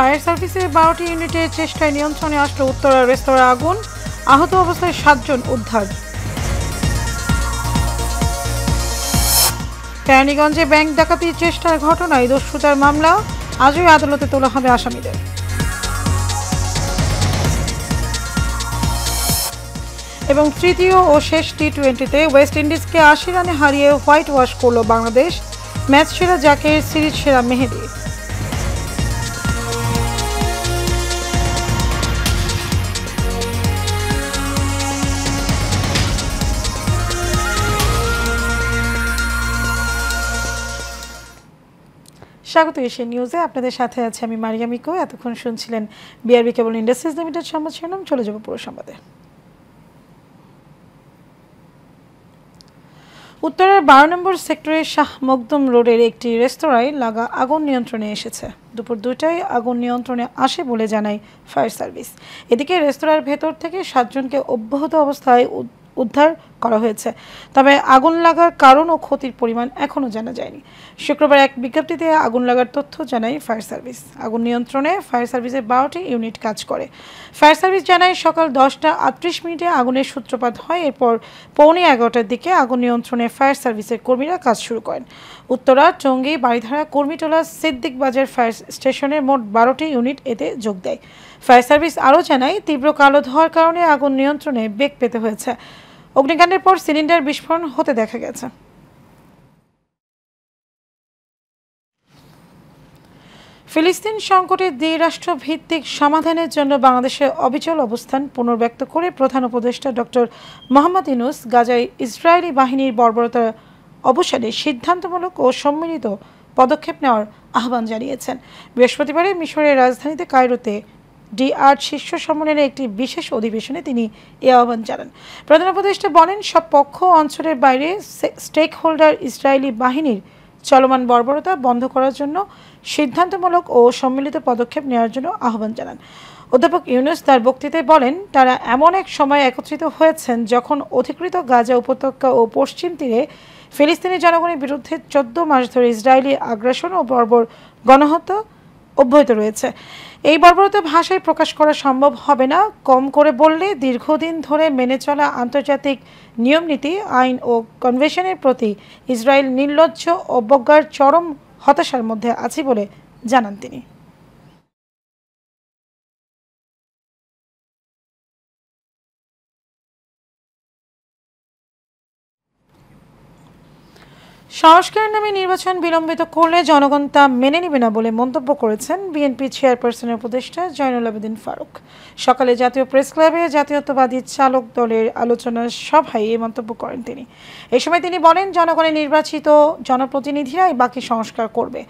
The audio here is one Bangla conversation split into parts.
ফায়ার সার্ভিসের 12টি ইউনিটের চেষ্টায় নিয়ন্ত্রণে আসলো উত্তরা রেস্তোরাঁ আগুন, আহত অবস্থায় 7 জন উদ্ধার। কেরানীগঞ্জে ব্যাংক ডাকাতির চেষ্টার ঘটনায় দস্যুতার মামলা, আজই আদালতে তোলা হবে আসামিদের। এবং তৃতীয় ও শেষ টি-20তে ওয়েস্ট ইন্ডিজকে 80 রানে হারিয়ে হোয়াইট ওয়াশ করল বাংলাদেশ। ম্যাচ সেরা জাকের, সিরিজ সেরা মেহেদী। স্বাগত এশিয়া নিউজে, আপনাদের সাথে আছে আমি মারিয়া মিকো। এতক্ষণ শুনছিলেন বিআরবি কেবল ইন্ডাস্ট্রিজ লিমিটেড সংবাদ শিরোনাম। চলে যাব পুরো সংবাদে। উত্তরের 12 নম্বর সেক্টরের শাহ মখদুম রোডের একটি রেস্তোরাঁয় লাগা আগুন নিয়ন্ত্রণে এসেছে। দুপুর 2টায় আগুন নিয়ন্ত্রণে আসে বলে জানায় ফায়ার সার্ভিস। এদিকে রেস্তোরাঁর ভেতর থেকে 7 জনকে অব্যাহত অবস্থায় উদ্ধার করা হয়েছে, তবে আগুন লাগার কারণ ও ক্ষতির পরিমাণ এখনও জানা যায়নি। শুক্রবার এক বিজ্ঞপ্তিতে আগুন লাগার তথ্য জানায় ফায়ার সার্ভিস। আগুন নিয়ন্ত্রণে ফায়ার সার্ভিসের 12টি ইউনিট কাজ করে। ফায়ার সার্ভিস জানায় সকাল 10টা 38 মিনিটে আগুনের সূত্রপাত হয়। এরপর পৌনে 11টার দিকে আগুন নিয়ন্ত্রণে ফায়ার সার্ভিসের কর্মীরা কাজ শুরু করেন। উত্তরা, টঙ্গী, বাড়িধারা, কর্মীটোলা, সিদ্দিক বাজার ফায়ার স্টেশনের মোট 12টি ইউনিট এতে যোগ দেয়। ফায়ার সার্ভিস আরও জানায় তীব্র কালো ধোঁয়ার কারণে আগুন নিয়ন্ত্রণে বেগ পেতে হয়েছে। অগ্নিকাণ্ডের পর সিলিন্ডার বিস্ফোরণ হতে দেখা গেছে। ফিলিস্তিন সংকটে দ্বিরাষ্ট্র ভিত্তিক সমাধানের জন্য বাংলাদেশের অবিচল অবস্থান পুনর্ব্যক্ত করে প্রধান উপদেষ্টা ডক্টর মোহাম্মদ ইউনূস গাজায় ইসরায়েলি বাহিনীর বর্বরতার অবসানে সিদ্ধান্তমূলক ও সম্মিলিত পদক্ষেপ নেওয়ার আহ্বান জানিয়েছেন। বৃহস্পতিবার মিশরের রাজধানীতে কায়রোতে ডি8 শীর্ষ সম্মেলনের একটি বিশেষ অধিবেশনে তিনি এ আহ্বান জানান। প্রধান উপদেষ্টা বলেন, সব পক্ষ অঞ্চলের বাইরে স্টেক হোল্ডার ইসরায়েলি বাহিনীর চলমান বর্বরতা বন্ধ করার জন্য সিদ্ধান্তমূলক ও সম্মিলিত পদক্ষেপ নেওয়ার জন্য আহ্বান জানান। অধ্যাপক ইউনূস তার বক্তৃতায় বলেন, তারা এমন এক সময় একত্রিত হয়েছেন যখন অধিকৃত গাজা উপত্যকা ও পশ্চিম তীরে ফিলিস্তিনি জনগণের বিরুদ্ধে 14 মাস ধরে ইসরায়েলি আগ্রাসন ও বর্বর গণহত্যা অব্যাহত রয়েছে। এই বর্বরতা ভাষায় প্রকাশ করা সম্ভব হবে না। কম করে বললে দীর্ঘদিন ধরে মেনে চলা আন্তর্জাতিক নিয়মনীতি, আইন ও কনভেনশনের প্রতি ইসরায়েল নির্লজ্জ অবজ্ঞার চরম হতাশার মধ্যে আছে বলে জানান তিনি। সংস্কারের নামে নির্বাচন বিলম্বিত করলে জনগণ তা মেনে নেবে না বলে মন্তব্য করেছেন বিএনপি চেয়ারপারসনের উপদেষ্টা জয়নুল আবেদিন ফারুক। সকালে জাতীয় প্রেস ক্লাবে জাতীয়তাবাদী চালক দলের আলোচনা সভায় এই মন্তব্য করেন তিনি। এই সময় তিনি বলেন, জনগণের নির্বাচিত জনপ্রতিনিধিরাই বাকি সংস্কার করবে।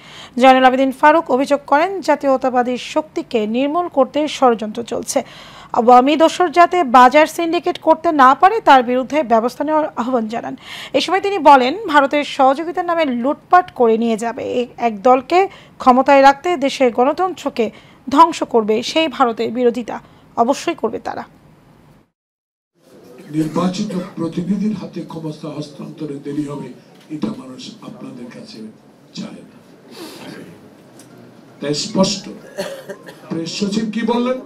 জয়নুল আবেদিন ফারুক অভিযোগ করেন, জাতীয়তাবাদী শক্তিকে নির্মূল করতে ষড়যন্ত্র চলছে। আওয়ামী দোসর যাতে বাজার সিন্ডিকেট করতে না পারে তার বিরুদ্ধে ব্যবস্থা নেওয়ার আহ্বান জানান। এ সময় তিনি বলেন, ভারতের সহযোগিতার নামে লুটপাট করে নিয়ে যাবে এক দলকে ক্ষমতায় রাখতে দেশের গণতন্ত্রকে ধ্বংস করবে সেই ভারতের বিরোধিতা অবশ্যই করবে তারা। নির্বাচিত প্রতিনিধির হাতে ক্ষমতা হস্তান্তরে দেরি হবে, এটা মানুষ আপনাদের কাছে চায় না। তাই স্পষ্ট প্রেস সচিব কি বললেন,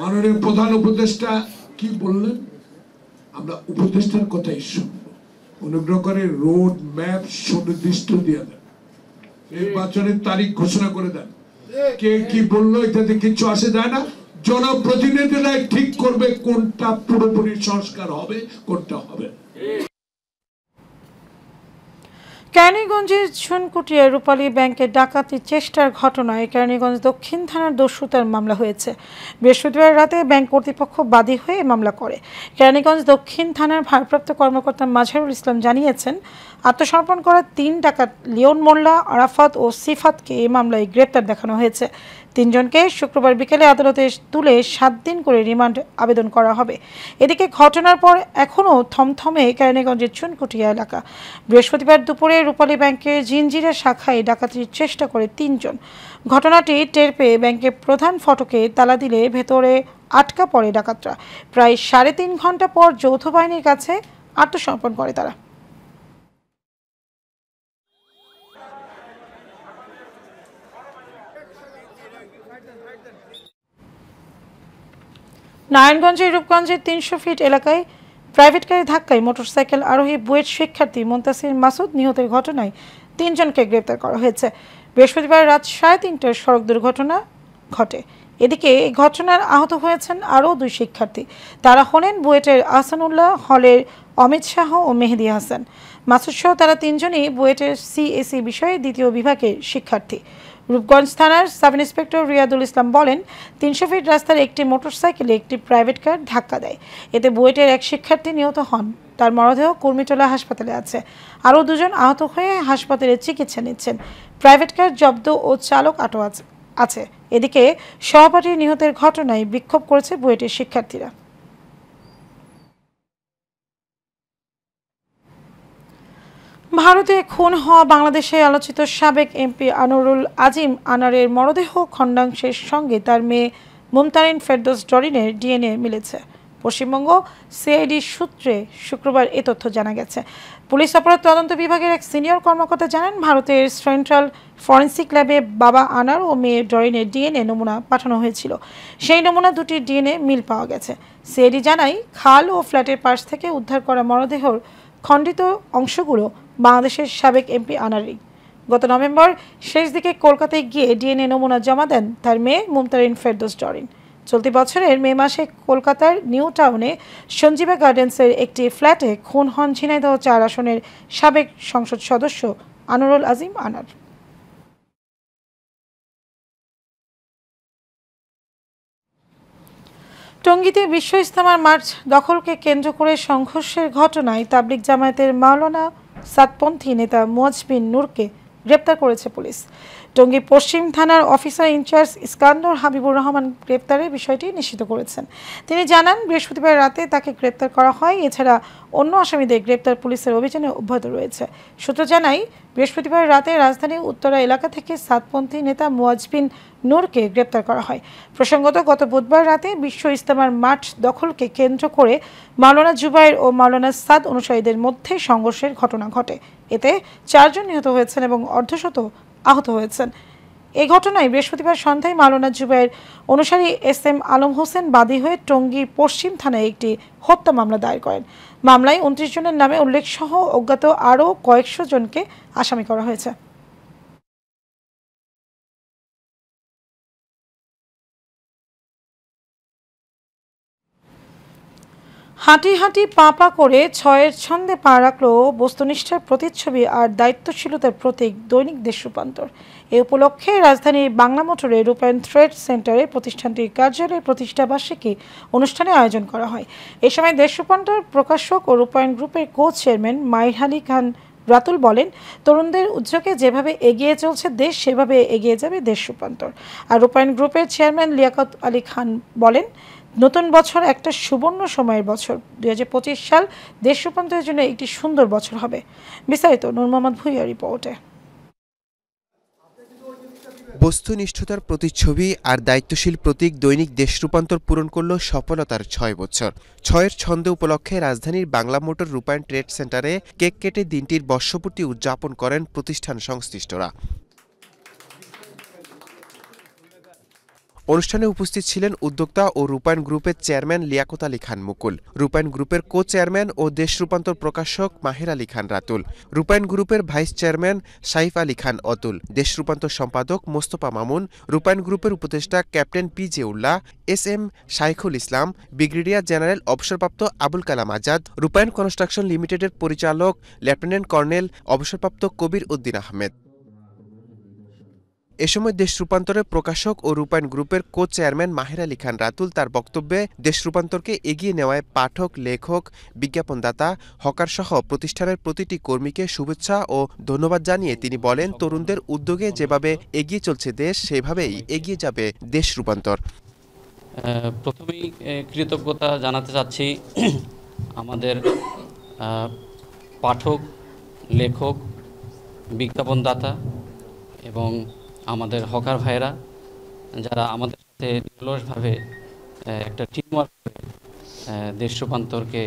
মাননীয় প্রধান উপদেষ্টা কি বললেন, আমরা উপদেষ্টার কথাই শুনবো। অনুগ্রহ করে রোড ম্যাপ সুনির্দিষ্ট দিয়ে দেন, নির্বাচনের তারিখ ঘোষণা করে দেন। কে কি বললো এটাতে কিছু আসে যায় না। জনপ্রতিনিধিরাই ঠিক করবে কোনটা পুরোপুরি সংস্কার হবে, কোনটা হবে। কেরানীগঞ্জের ঝুনকুটিয়া রূপালী ব্যাংকে ডাকাতির চেষ্টার ঘটনায় কেরানীগঞ্জ দক্ষিণ থানার দস্যুতার মামলা হয়েছে। বৃহস্পতিবার রাতে ব্যাংক কর্তৃপক্ষ বাদী হয়ে মামলা করে। কেরানীগঞ্জ দক্ষিণ থানার ভারপ্রাপ্ত কর্মকর্তা মাজহারুল ইসলাম জানিয়েছেন, আত্মসমর্পণ করা 3 ডাকাত লিওন মোল্লা, আরাফাত ও সিফাতকে এই মামলায় গ্রেপ্তার দেখানো হয়েছে। 3 জনকে শুক্রবার বিকেলে আদালতে তুলে 7 দিন করে রিমান্ড আবেদন করা হবে। এদিকে ঘটনার পর এখনও থমথমে কেরানীগঞ্জের চুনকুটিয়া এলাকা। বৃহস্পতিবার দুপুরে রূপালী ব্যাংকের জিঞ্জিরা শাখায় ডাকাতির চেষ্টা করে 3 জন। ঘটনাটি টের পেয়ে ব্যাংকের প্রধান ফটকে তালা দিলে ভেতরে আটকা পড়ে ডাকাতরা। প্রায় 3.5 ঘন্টা পর যৌথ বাহিনীর কাছে আত্মসমর্পণ করে তারা। নারায়ণগঞ্জের রূপগঞ্জের ৩০০ ফিট এলাকায় প্রাইভেট গাড়ি ধাক্কায় মোটরসাইকেল আরোহী বুয়েট শিক্ষার্থী মুনতাসির মাসুদ নিহতের ঘটনায় ৩ জনকে গ্রেপ্তার করা হয়েছে। বৃহস্পতিবার রাত 3:30টায় সড়ক দুর্ঘটনা ঘটে। এদিকে এই ঘটনার আহত হয়েছেন আরও 2 শিক্ষার্থী। তারা হলেন বুয়েটের আহসানুল্লাহ হলের অমিত শাহ ও মেহেদি হাসান। মাসুদ সহ তারা 3 জনই বুয়েটের সিএসি বিষয়ে 2য় বিভাগের শিক্ষার্থী। রূপগঞ্জ থানার সাব ইন্সপেক্টর রিয়াদুল ইসলাম বলেন, 300 ফিট রাস্তার একটি মোটরসাইকেলে একটি প্রাইভেট কার ধাক্কা দেয়। এতে বুয়েটের এক শিক্ষার্থী নিহত হন। তার মরদেহ কুর্মিটোলা হাসপাতালে আছে। আরও 2 জন আহত হয়ে হাসপাতালে চিকিৎসা নিচ্ছেন। প্রাইভেট কার জব্দ ও চালক আটক আছে। এদিকে সহপাঠী নিহতের ঘটনায় বিক্ষোভ করেছে বুয়েটের শিক্ষার্থীরা। ভারতে খুন হওয়া বাংলাদেশে আলোচিত সাবেক এমপি আনোয়ারুল আজিম আনারের মরদেহ খণ্ডাংশের সঙ্গে তার মেয়ে মুমতারিন ফেরদৌস ডরিনের ডিএনএ মিলেছে। পশ্চিমবঙ্গ সিআইডি সূত্রে শুক্রবার এ তথ্য জানা গেছে। পুলিশ অপরাধ তদন্ত বিভাগের এক সিনিয়র কর্মকর্তা জানান, ভারতের সেন্ট্রাল ফরেন্সিক ল্যাবে বাবা আনার ও মেয়ে ডরিনের ডিএনএ নমুনা পাঠানো হয়েছিল। সেই নমুনা দুটির ডিএনএ মিল পাওয়া গেছে। সিআইডি জানায়, খাল ও ফ্ল্যাটের পাশ থেকে উদ্ধার করা মরদেহর খণ্ডিত অংশগুলো বাংলাদেশের সাবেক এমপি আনারই। গত নভেম্বর শেষ দিকে কলকাতায় গিয়ে ডিএনএ নমুনা জমা দেন তার মেয়ে মুমতারিন ফেরদৌস ডরিন। চলতি বছরের মে মাসে কলকাতার নিউ টাউনে সঞ্জীবা গার্ডেন্সের একটি ফ্ল্যাটে খুন হন ঝিনাইদহ 4 আসনের সাবেক সংসদ সদস্য আনোয়ারুল আজিম আনার। টঙ্গীতে বিশ্ব ইজতেমার মাঠ দখলকে কেন্দ্র করে সংঘর্ষের ঘটনায় তাবলিগ জামায়াতের মাওলানা সাতপন্থী নেতা মুয়াজ বিন নূরকে গ্রেপ্তার করেছে পুলিশ। টঙ্গী পশ্চিম থানার অফিসার ইনচার্জ ইস্কান্দর হাবিবুর রহমান গ্রেপ্তারের বিষয়টি নিশ্চিত করেছেন। তিনি জানান, বৃহস্পতিবার রাতে তাকে গ্রেপ্তার করা হয়। এছাড়া অন্য আসামিদের গ্রেপ্তার পুলিশের অভিযানে অব্যাহত রয়েছে। সূত্র জানায়, বৃহস্পতিবার রাতে রাজধানীর উত্তরা এলাকা থেকে সাতপন্থী নেতা মুয়াজ বিন নূরকে গ্রেপ্তার করা হয়। প্রসঙ্গত, গত বুধবার রাতে বিশ্ব ইজতেমার মাঠ দখলকে কেন্দ্র করে মাওলানা জুবাইর ও মাওলানা সাদ অনুসারীদের মধ্যে সংঘর্ষের ঘটনা ঘটে। এতে 4 জন নিহত হয়েছেন এবং অর্ধশত আহত হয়েছেন। এই ঘটনায় বৃহস্পতিবার সন্ধ্যায় মাওলানা জুবাইর অনুসারী SM আলম হোসেন বাদী হয়ে টঙ্গী পশ্চিম থানায় একটি হত্যা মামলা দায়ের করেন। মামলায় 29 জনের নামে উল্লেখ সহ অজ্ঞাত আরও কয়েকশো জনকে আসামি করা হয়েছে। হাঁটি হাঁটি পা করে 6-এর ছন্দে পা রাখল বস্তুনিষ্ঠার প্রতিচ্ছবি আর দায়িত্বশীলতার প্রতীক দৈনিক দেশ রূপান্তর। এ উপলক্ষে রাজধানীর বাংলা মোটরে রূপায়ণ ট্রেড সেন্টারে প্রতিষ্ঠানটির কার্যালয়ের প্রতিষ্ঠাবার্ষিকী অনুষ্ঠানে আয়োজন করা হয়। এ সময় দেশ রূপান্তর প্রকাশক ও রূপায়ণ গ্রুপের কো চেয়ারম্যান মাহির আলী খান রাতুল বলেন, তরুণদের উদ্যোগে যেভাবে এগিয়ে চলছে দেশ, সেভাবে এগিয়ে যাবে দেশ রূপান্তর। আর রূপায়ণ গ্রুপের চেয়ারম্যান লিয়াকত আলী খান বলেন, নতুন বছর একটা সুবর্ণ সময়ের বছর। 2025 সাল দেশ রূপান্তরের জন্য একটি সুন্দর বছর হবে। বিস্তারিত নূর মোহাম্মদ ভুঁইয়া রিপোর্টে। বস্তুনিষ্ঠতার প্রতিচ্ছবি আর দায়িত্বশীল প্রতীক দৈনিক দেশ রূপান্তর পূরণ করল সফলতার 6 বছর। 6-এর ছন্দে উপলক্ষে রাজধানীর বাংলা মোটর রূপায়ণ ট্রেড সেন্টারে কেক কেটে দিনটির বর্ষপূর্তি উদযাপন করেন প্রতিষ্ঠান সংশ্লিষ্টরা। অনুষ্ঠানে উপস্থিত ছিলেন উদ্যোক্তা ও রূপায়ণ গ্রুপের চেয়ারম্যান লিয়াকত আলী খান মুকুল, রূপায়ণ গ্রুপের কো চেয়ারম্যান ও দেশ রূপান্তর প্রকাশক মাহির আলী খান রাতুল, রূপায়ণ গ্রুপের ভাইস চেয়ারম্যান সাইফ আলী খান অতুল, দেশ রূপান্তর সম্পাদক মোস্তফা মামুন, রূপায়ণ গ্রুপের উপদেষ্টা ক্যাপ্টেন PJ উল্লাহ, SM শাইখুল ইসলাম, ব্রিগেডিয়ার জেনারেল অবসরপ্রাপ্ত আবুল কালাম আজাদ, রূপায়ণ কনস্ট্রাকশন লিমিটেডের পরিচালক লেফটেন্যান্ট কর্নেল অবসরপ্রাপ্ত কবির উদ্দিন আহমেদ। এ সময় দেশ রূপান্তরের প্রকাশক ও রূপায়ণ গ্রুপের কো চেয়ারম্যান মাহির আলী খান রাতুল তার বক্তব্যে দেশ রূপান্তরকে এগিয়ে নেওয়ায় পাঠক, লেখক, বিজ্ঞাপনদাতা, হকারসহ প্রতিষ্ঠানের প্রতিটি কর্মীকে শুভেচ্ছা ও ধন্যবাদ জানিয়ে তিনি বলেন, তরুণদের উদ্যোগে যেভাবে এগিয়ে চলছে দেশ, সেভাবেই এগিয়ে যাবে দেশ রূপান্তর। প্রথমেই কৃতজ্ঞতা জানাতে চাচ্ছি আমাদের পাঠক, লেখক, বিজ্ঞাপনদাতা এবং আমাদের হকার ভাইরা, যারা আমাদের সাথে নিরলসভাবে একটা টিমওয়ার্ক করে দেশ রূপান্তরকে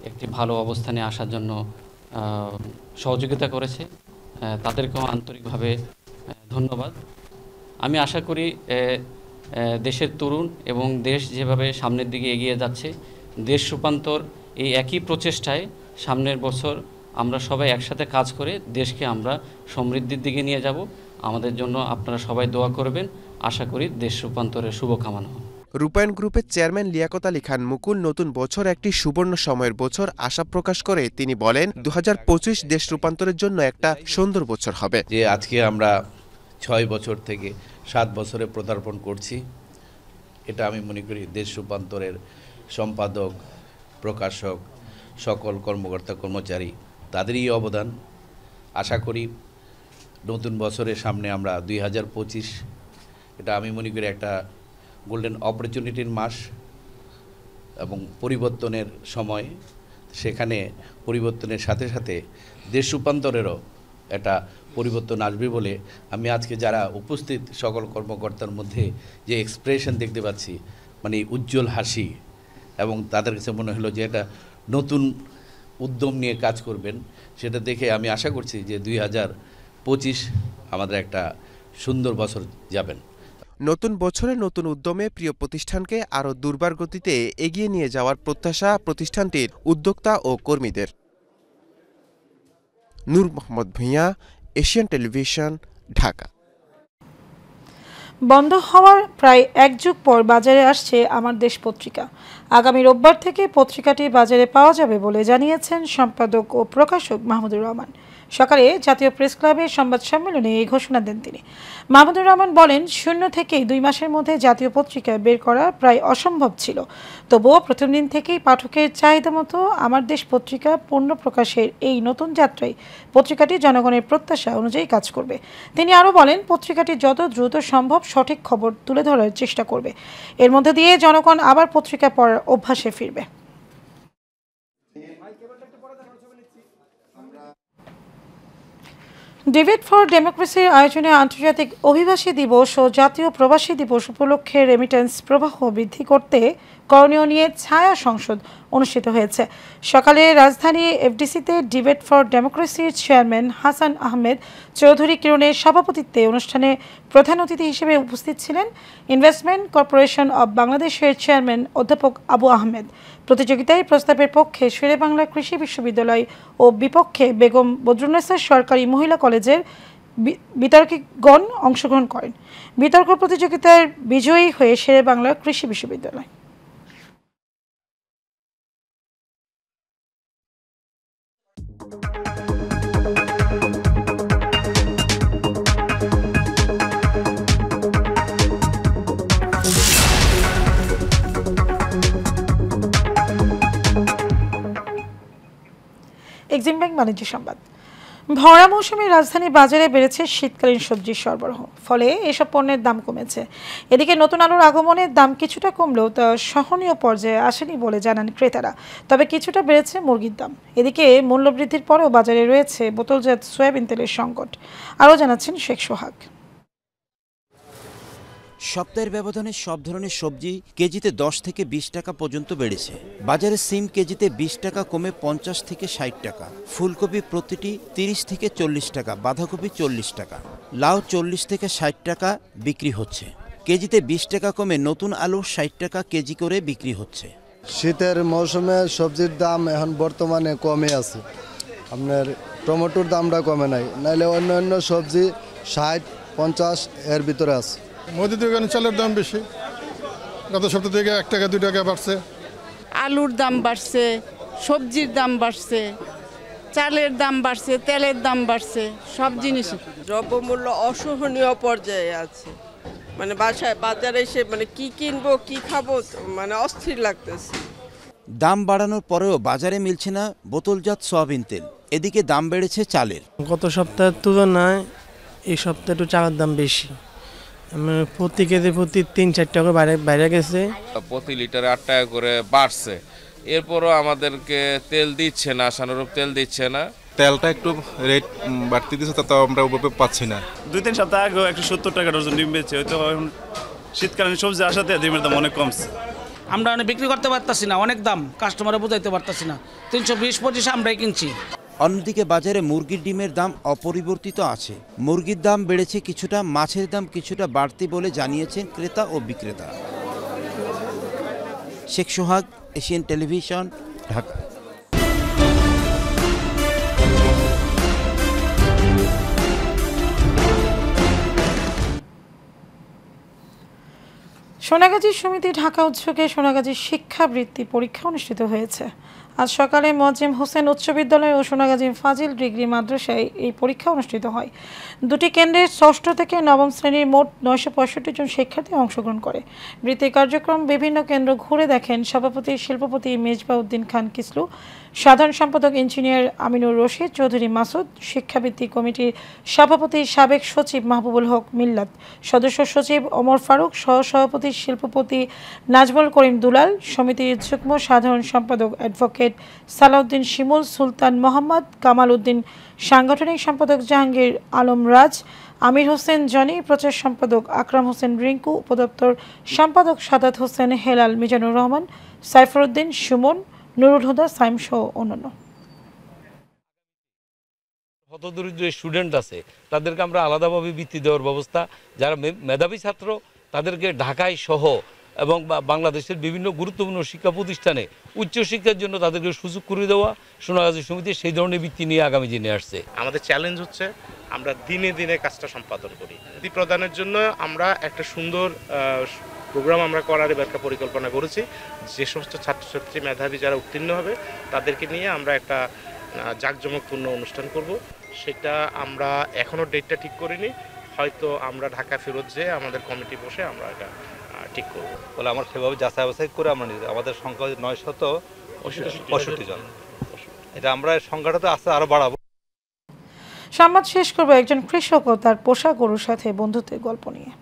একটি ভালো অবস্থানে আসার জন্য সহযোগিতা করেছে, তাদেরকেও আন্তরিকভাবে ধন্যবাদ। আমি আশা করি দেশের তরুণ এবং দেশ যেভাবে সামনের দিকে এগিয়ে যাচ্ছে, দেশ রূপান্তর এই একই প্রচেষ্টায় সামনের বছর আমরা সবাই একসাথে কাজ করে দেশকে আমরা সমৃদ্ধির দিকে নিয়ে যাব। আমাদের জন্য আপনারা সবাই দোয়া করবেন। আশা করি দেশ রূপান্তরের শুভকামনা। রূপায়ণ গ্রুপের চেয়ারম্যান লিয়াকত আলী খান মুকুল নতুন বছর একটি সুবর্ণ সময়ের বছর আশা প্রকাশ করে তিনি বলেন 2025 দেশ রূপান্তরের জন্য একটা সুন্দর বছর হবে। যে আজকে আমরা 6 বছর থেকে 7 বছরে পদার্পণ করছি, এটা আমি মনে করি দেশ রূপান্তরের সম্পাদক, প্রকাশক, সকল কর্মকর্তা কর্মচারী তাদেরই অবদান। আশা করি নতুন বছরের সামনে আমরা 2025, এটা আমি মনে করি একটা গোল্ডেন অপরচুনিটির মাস এবং পরিবর্তনের সময়। সেখানে পরিবর্তনের সাথে সাথে দেশ রূপান্তরেরও একটা পরিবর্তন আসবে বলে আমি আজকে যারা উপস্থিত সকল কর্মকর্তার মধ্যে যে এক্সপ্রেশন দেখতে পাচ্ছি, মানে উজ্জ্বল হাসি, এবং তাদের কাছে মনে হলো যে এটা নতুন উদ্যম নিয়ে কাজ করবেন, সেটা দেখে আমি আশা করছি যে 2025 আমাদের একটা সুন্দর বছর যাবেন। নতুন বছরে নতুন উদ্যমে প্রিয় প্রতিষ্ঠানকে আরও দুর্বার গতিতে এগিয়ে নিয়ে যাওয়ার প্রত্যাশা প্রতিষ্ঠানটির উদ্যোক্তা ও কর্মীদের। নূর মোহাম্মদ ভূঁইয়া, এশিয়ান টেলিভিশন, ঢাকা। বন্ধ হওয়ার প্রায় এক যুগ পর বাজারে আসছে আমার দেশ পত্রিকা। আগামী রোববার থেকে পত্রিকাটি বাজারে পাওয়া যাবে বলে জানিয়েছেন সম্পাদক ও প্রকাশক মাহমুদুর রহমান। সকালে জাতীয় প্রেস ক্লাবের সংবাদ সম্মেলনে এই ঘোষণা দেন তিনি। মাহমুদুর রহমান বলেন, 0 থেকে 2 মাসের মধ্যে জাতীয় পত্রিকা বের করা প্রায় অসম্ভব ছিল। তবুও প্রথম দিন থেকেই পাঠকের চাহিদা মতো আমার দেশ পত্রিকা পূর্ণ প্রকাশের এই নতুন যাত্রায় পত্রিকাটি জনগণের প্রত্যাশা অনুযায়ী কাজ করবে। তিনি আরও বলেন, পত্রিকাটি যত দ্রুত সম্ভব সঠিক খবর তুলে ধরার চেষ্টা করবে। এর মধ্যে দিয়ে জনগণ আবার পত্রিকা পড়ার অভ্যাসে ফিরবে। ডিবেট ফর ডেমোক্রেসির আয়োজনে আন্তর্জাতিক অভিবাসী দিবস ও জাতীয় প্রবাসী দিবস উপলক্ষে রেমিটেন্স প্রবাহ বৃদ্ধি করতে করণীয় নিয়ে ছায়া সংসদ অনুষ্ঠিত হয়েছে। সকালে রাজধানী এফডিসিতে ডিবেট ফর ডেমোক্রেসির চেয়ারম্যান হাসান আহমেদ চৌধুরী কিরণের সভাপতিত্বে অনুষ্ঠানে প্রধান অতিথি হিসেবে উপস্থিত ছিলেন ইনভেস্টমেন্ট কর্পোরেশন অব বাংলাদেশের চেয়ারম্যান অধ্যাপক আবু আহমেদ। প্রতিযোগিতায় প্রস্তাবের পক্ষে শেরেবাংলা কৃষি বিশ্ববিদ্যালয় ও বিপক্ষে বেগম বদরুন্নেসা সরকারি মহিলা কলেজের বিতর্কিকগণ অংশগ্রহণ করেন। বিতর্ক প্রতিযোগিতার বিজয়ী হয়ে শেরেবাংলা কৃষি বিশ্ববিদ্যালয়। এক্সিম ব্যাংক বাণিজ্য সংবাদ। ভরা মৌসুমে রাজধানীর বাজারে বেড়েছে শীতকালীন সবজির সরবরাহ, ফলে এসব পণ্যের দাম কমেছে। এদিকে নতুন আলুর আগমনের দাম কিছুটা কমলেও তা সহনীয় পর্যায়ে আসেনি বলে জানান ক্রেতারা। তবে কিছুটা বেড়েছে মুরগির দাম। এদিকে মূল্যবৃদ্ধির পরেও বাজারে রয়েছে বোতলজাত সয়াবিন তেলের সংকট। আরও জানাচ্ছেন শেখ সোহাগ। সপ্তাহের ব্যবধানে সব ধরনের সবজি কেজিতে 10 থেকে 20 টাকা পর্যন্ত বেড়েছে। বাজারে সিম কেজিতে 20 টাকা কমে 50 থেকে 60 টাকা, ফুলকপি প্রতিটি 30 থেকে 40 টাকা, বাঁধাকপি 40 টাকা, লাউ 40 থেকে 60 টাকা বিক্রি হচ্ছে। কেজিতে 20 টাকা কমে নতুন আলু 60 টাকা কেজি করে বিক্রি হচ্ছে। শীতের মৌসুমে সবজির দাম এখন বর্তমানে কমে আছে। আপনার টমেটোর দামটা কমে নাই, নাইলে অন্য সবজি 60-50 এর ভিতরে আছে। মুদি দোকানে চালের দাম বেশি, গত সপ্তাহ থেকে 1 টাকা 2 টাকা বাড়ছে। আলুর দাম বাড়ছে, সবজির দাম বাড়ছে, চালের দাম বাড়ছে, তেলের দাম বাড়ছে, সব জিনিসের দ্রব্যমূল্য অসহনীয় পর্যায়ে আছে। মানে বাজারে এসে মানে কি কিনবো কি খাবো মানে অস্থির লাগতেছে। দাম বাড়ানোর পরেও বাজারে মিলছে না বোতলজাত সয়াবিন তেল। এদিকে দাম বেড়েছে চালের। গত সপ্তাহের তুলনায় এই সপ্তাহে একটু চালের দাম বেশি। প্রতি কেজি প্রতি 3-4 টাকা বাইরে গেছে। প্রতি লিটারে 8 টাকা করে বাড়ছে। এরপরও আমাদেরকে তেল দিচ্ছে না, আশানুরূপ তেল দিচ্ছে না। তেলটা একটু রেট বাড়তি দিচ্ছে, তা আমরা ওভাবে পাচ্ছি না। 2-3 সপ্তাহ আগে 170 টাকা ডজন ডিম বেচে, হয়তো এখন শীতকালীন সবজি আসাতে ডিমের দাম অনেক কমছে। আমরা বিক্রি করতে পারতাছি না, অনেক দাম, কাস্টমারে বুঝাইতে পারতাছি না। 320-25 আমরাই কিনছি। অন্যদিকে বাজারে মুরগির ডিমের দাম অপরিবর্তিত আছে। মুরগির দাম বেড়েছে কিছুটা, মাছের দাম কিছুটা বাড়তি বলে জানিয়েছেন ক্রেতা ও বিক্রেতা। শেখ সোহাগ, এশিয়ান টেলিভিশন, ঢাকা। সোনাগাজী সমিতি ঢাকা উৎসকে সোনাগাজী শিক্ষাবৃত্তি পরীক্ষা অনুষ্ঠিত হয়েছে। আজ সকালে মোয়াজ্জেম হোসেন উচ্চ বিদ্যালয় ও সোনাগাজী ফাজিল ডিগ্রি মাদ্রাসায় এই পরীক্ষা অনুষ্ঠিত হয়। দুটি কেন্দ্রে ষষ্ঠ থেকে নবম শ্রেণীর মোট 965 জন শিক্ষার্থী অংশগ্রহণ করে। বৃত্তি কার্যক্রম বিভিন্ন কেন্দ্র ঘুরে দেখেন সভাপতি শিল্পপতি মেজবা উদ্দিন খান কিসলু, সাধারণ সম্পাদক ইঞ্জিনিয়ার আমিনুর রশিদ চৌধুরী মাসুদ, শিক্ষাবৃত্তি কমিটির সভাপতি সাবেক সচিব মাহবুবুল হক মিল্লাত, সদস্য সচিব ওমর ফারুক, সহসভাপতি শিল্পপতি নাজমুল করিম দুলাল, সমিতির যুগ্ম সাধারণ সম্পাদক অ্যাডভোকেট সালাউদ্দিন শিমুল, সুলতান মোহাম্মদ কামাল উদ্দিন, সাংগঠনিক সম্পাদক জাহাঙ্গীর আলম রাজ, আমির হোসেন জনি, প্রচার সম্পাদক আকরাম হোসেন রিঙ্কু, উপদপ্তর সম্পাদক সাদাত হোসেন হেলাল, মিজানুর রহমান, সাইফুদ্দিন সুমন, নুরুল হুদা, সাইম সহ অন্যান্য। হতদরিদ্র স্টুডেন্ট আছে তাদেরকে আমরা আলাদাভাবে বৃত্তি দেওয়ার ব্যবস্থা, যারা মেধাবী ছাত্র তাদেরকে ঢাকায় সহ এবং বাংলাদেশের বিভিন্ন গুরুত্বপূর্ণ শিক্ষা প্রতিষ্ঠানে উচ্চশিক্ষার জন্য তাদেরকে সুযোগ করে দেওয়া সোনাগাজী সমিতি সেই ধরনের বৃত্তি নিয়ে আগামী দিনে আসছে। আমাদের চ্যালেঞ্জ হচ্ছে আমরা দিনে দিনে কাজটা সম্পাদন করি। বৃত্তি প্রদানের জন্য আমরা একটা সুন্দর প্রোগ্রাম আমরা করার একটা পরিকল্পনা করেছি। যে সমস্ত ছাত্রছাত্রী মেধাবী যারা উত্তীর্ণ হবে তাদেরকে নিয়ে আমরা একটা জাঁকজমকপূর্ণ অনুষ্ঠান করব। সেটা আমরা এখনও ডেটটা ঠিক করিনি, হয়তো আমরা ঢাকা ফেরত যেয়ে আমাদের কমিটি বসে আমরা এটা ঠিক করব বলে আমরা সেভাবে যাচাই বাছাই করে আমরা আমাদের সংখ্যা 965 জন, এটা আমরা সংখ্যাটা তো আস্তে আরো বাড়াবো। সংবাদ শেষ করব একজন কৃষক ও তার পোষা গরুর সাথে বন্ধুত্বের গল্প নিয়ে।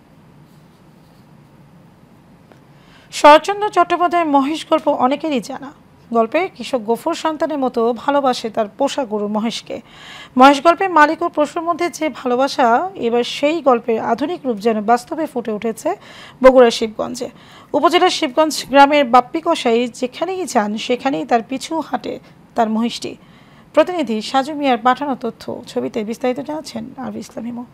শরৎচন্দ্র চট্টোপাধ্যায়ের মহেশ গল্প অনেকেরই জানা। গল্পে কৃষক গফুর সন্তানের মতো ভালোবাসে তার পোষা গরু মহেশকে। মহেশ গল্পে মালিক ও পশুর মধ্যে যে ভালোবাসা, এবার সেই গল্পের আধুনিক রূপ যেন বাস্তবে ফুটে উঠেছে বগুড়ার শিবগঞ্জে। উপজেলার শিবগঞ্জ গ্রামের বাপ্পি কসাই যেখানেই যান সেখানেই তার পিছু হাঁটে তার মহিষটি। প্রতিনিধি সাজু মিয়ার পাঠানো তথ্য, ছবিতে বিস্তারিত জানাচ্ছেন আরবি ইসলাম হিমু।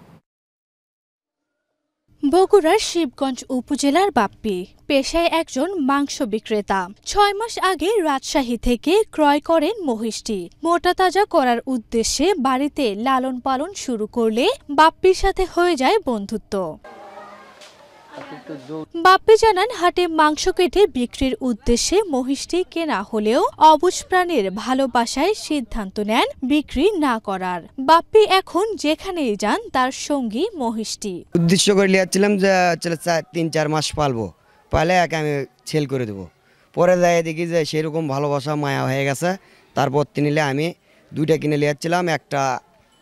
বগুড়ার শিবগঞ্জ উপজেলার বাপ্পি পেশায় একজন মাংস বিক্রেতা। 6 মাস আগে রাজশাহী থেকে ক্রয় করেন মহিষটি। মোটা তাজা করার উদ্দেশ্যে বাড়িতে লালন পালন শুরু করলে বাপ্পির সাথে হয়ে যায় বন্ধুত্ব। বাপ্পি জানান, হাটে মাংস কেটে বিক্রির উদ্দেশ্যে মহিষটি কেনা হলেও অবুঝ প্রাণীর ভালোবাসায় সিদ্ধান্ত নেন বিক্রি না করার। বাপ্পি এখন যেখানেই যান তার সঙ্গী মহিষটি। উদ্দেশ্য করে লিয়াচ্ছিলাম যে 3-4 মাস পালবো, পালে একে আমি সেল করে দেবো। পরে যাই দেখি যে সেরকম ভালোবাসা মায়া হয়ে গেছে। তারপর নিলে আমি 2টা কিনে লিয়াচ্ছিলাম, একটা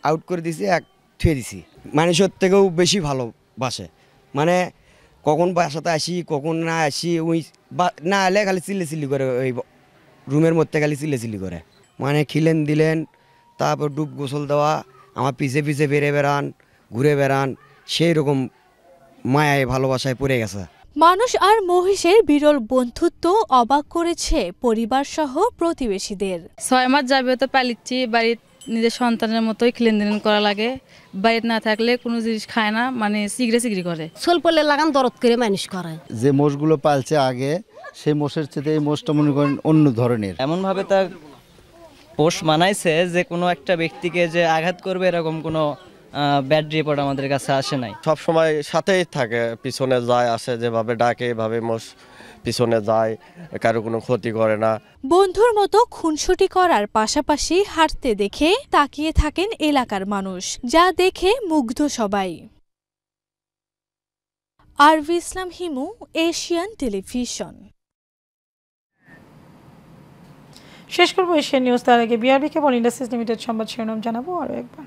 আউট করে দিছি, এক থুয়ে দিছি। মানুষের থেকেও বেশি ভালোবাসে, মানে কখন বাসাতে আসি কখন না আসি, ওই না এলে খালি চিল্লি করে, ওই রুমের মধ্যে খালি চিল্লি করে, মানে খিলেন দিলেন, তারপর ডুব গোসল দেওয়া, আমার পিছে পিছে বেড়ান ঘুরে বেড়ান, সেই রকম মায়ায় ভালোবাসায় পড়ে গেছে। মানুষ আর মহিষের বিরল বন্ধুত্ব অবাক করেছে পরিবার সহ প্রতিবেশীদের। 6 মাস যাবে তো পালিচ্ছি, বাড়ির নিজের সন্তানের মতোই লেনদেন করা লাগে। বাড়িতে না থাকলে কোনো জিনিস খায় না, মানে সিগড়ি করে সোল পড়লে লাগান দরদ করে মানুষ করায়। যে মোষগুলো পালছে আগে, সেই মোষের চেয়ে এই মোষটা মনে করেন অন্য ধরনের। এমনভাবে তার পোষ মানাইছে যে কোনো একটা ব্যক্তিকে যে আঘাত করবে এরকম কোনো ব্যাড রিপোর্ট আমাদের কাছে আসে নাই। সব সময় সাথেই থাকে, পিছনে যায় আসে, যেভাবে ডাকে এভাবে মোষ পিছনে যায়, কারো কোনো ক্ষতি করে না। বন্ধুর মতো খুনসুটি করার পাশাপাশি হাঁটতে দেখে তাকিয়ে থাকেন এলাকার মানুষ, যা দেখে মুগ্ধ সবাই। আরবি ইসলাম হিমু, এশিয়ান টেলিভিশন। শেষ করবো এশিয়ান নিউজ, তার আগে বিআরবি কেবল ইন্ডাস্ট্রিজ লিমিটেড সংবাদ শিরোনাম জানাবো আরও একবার।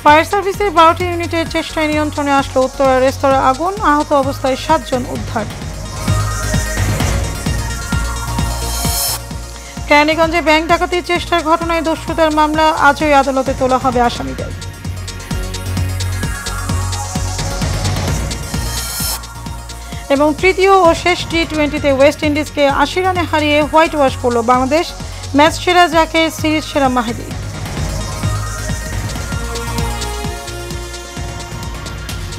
ফায়ার সার্ভিসের 12টি ইউনিটের চেষ্টায় নিয়ন্ত্রণে আসলো উত্তরা রেস্তোরাঁ আগুন, আহত অবস্থায় 7 জন উদ্ধার। কেরানীগঞ্জে ব্যাংক ডাকাতির চেষ্টার ঘটনায় দস্যুতার মামলা, আজই আদালতে তোলা হবে আসামিদের। এবং তৃতীয় ও শেষ টি20তে ওয়েস্ট ইন্ডিজকে 80 রানে হারিয়ে হোয়াইট ওয়াশ করল বাংলাদেশ। ম্যাচ সেরা জাকের, সিরিজ সেরা মাহিদি।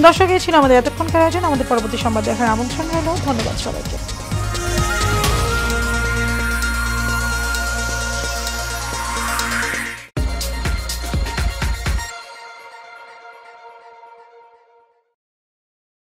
দর্শক, এই ছিল আমাদের এতক্ষণকার আয়োজন। আমাদের পরবর্তী সংবাদ দেখার আমন্ত্রণ রইল। ধন্যবাদ সবাইকে।